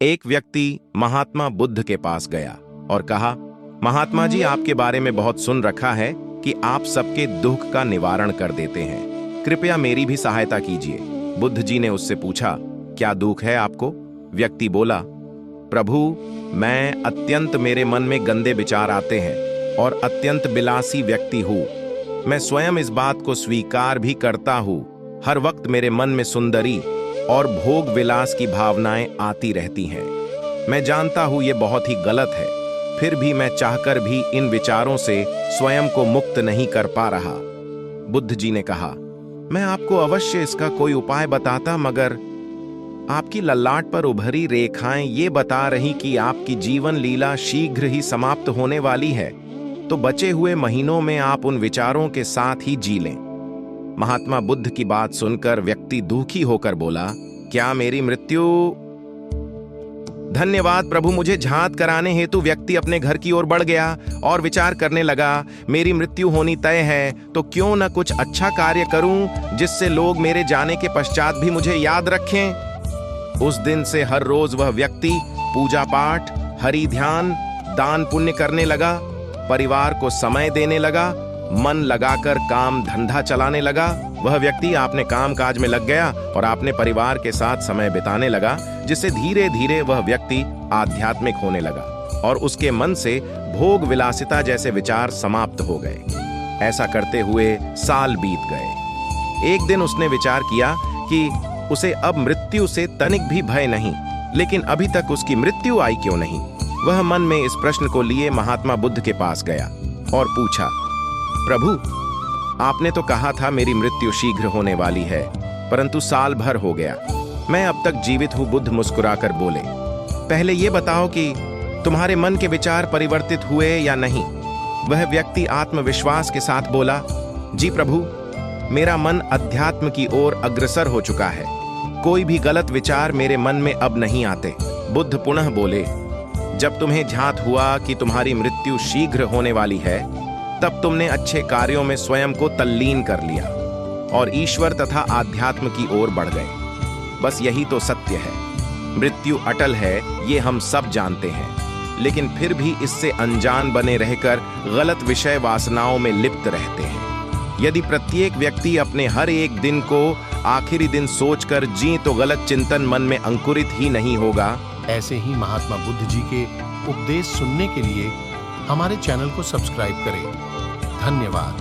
एक व्यक्ति महात्मा बुद्ध के पास गया और कहा, महात्मा जी, आपके बारे में बहुत सुन रखा है कि आप सबके दुख का निवारण कर देते हैं। कृपया मेरी भी सहायता कीजिए। बुद्ध जी ने उससे पूछा, क्या दुख है आपको? व्यक्ति बोला, प्रभु, मैं अत्यंत मेरे मन में गंदे विचार आते हैं और अत्यंत विलासी व्यक्ति हूँ। मैं स्वयं इस बात को स्वीकार भी करता हूँ। हर वक्त मेरे मन में सुंदरी और भोग विलास की भावनाएं आती रहती हैं। मैं जानता हूँ ये बहुत ही गलत है, फिर भी मैं चाहकर भी इन विचारों से स्वयं को मुक्त नहीं कर पा रहा। बुद्ध जी ने कहा, मैं आपको अवश्य इसका कोई उपाय बताता, मगर आपकी ललाट पर उभरी रेखाएं ये बता रही कि आपकी जीवन लीला शीघ्र ही समाप्त होने वाली है, तो बचे हुए महीनों में आप उन विचारों के साथ ही जी लें। महात्मा बुद्ध की बात सुनकर व्यक्ति दुखी होकर बोला, क्या मेरी मृत्यु? धन्यवाद प्रभु, मुझे झांत कराने हेतु व्यक्ति अपने घर की ओर बढ़ गया और विचार करने लगा, मेरी मृत्यु होनी तय है, तो क्यों न कुछ अच्छा कार्य करूं जिससे लोग मेरे जाने के पश्चात भी मुझे याद रखें। उस दिन से हर रोज वह व्यक्ति पूजा पाठ, हरि ध्यान, दान पुण्य करने लगा, परिवार को समय देने लगा, मन लगाकर काम धंधा चलाने लगा। वह व्यक्ति अपने काम काज में लग गया और अपने परिवार के साथ समय बिताने लगा, जिससे धीरे धीरे वह व्यक्ति आध्यात्मिक होने लगा और उसके मन से भोग विलासिता जैसे विचार समाप्त हो गए। ऐसा करते हुए साल बीत गए। एक दिन उसने विचार किया कि उसे अब मृत्यु से तनिक भी भय नहीं, लेकिन अभी तक उसकी मृत्यु आई क्यों नहीं? वह मन में इस प्रश्न को लिए महात्मा बुद्ध के पास गया और पूछा, प्रभु, आपने तो कहा था मेरी मृत्यु शीघ्र होने वाली है, परंतु साल भर हो गया, मैं अब तक जीवित हूं। बुद्ध मुस्कुराकर बोले, पहले ये बताओ कि तुम्हारे मन के विचार परिवर्तित हुए या नहीं? वह व्यक्ति आत्मविश्वास के साथ बोला, जी प्रभु, मेरा मन अध्यात्म की ओर अग्रसर हो चुका है। कोई भी गलत विचार मेरे मन में अब नहीं आते। बुद्ध पुनः बोले, जब तुम्हें झांत हुआ कि तुम्हारी मृत्यु शीघ्र होने वाली है, तब तुमने अच्छे कार्यों में स्वयं को तल्लीन कर लिया और ईश्वर तथा आध्यात्म की ओर बढ़ गए। बस यही तो सत्य है। मृत्यु अटल है, ये हम सब जानते हैं, लेकिन फिर भी इससे अनजान बने रहकर गलत विषय वासनाओं में लिप्त रहते हैं। यदि प्रत्येक व्यक्ति अपने हर एक दिन को आखिरी दिन सोचकर जी तो गलत चिंतन मन में अंकुरित ही नहीं होगा। ऐसे ही महात्मा बुद्ध जी के उपदेश सुनने के लिए हमारे चैनल को सब्सक्राइब करें। धन्यवाद।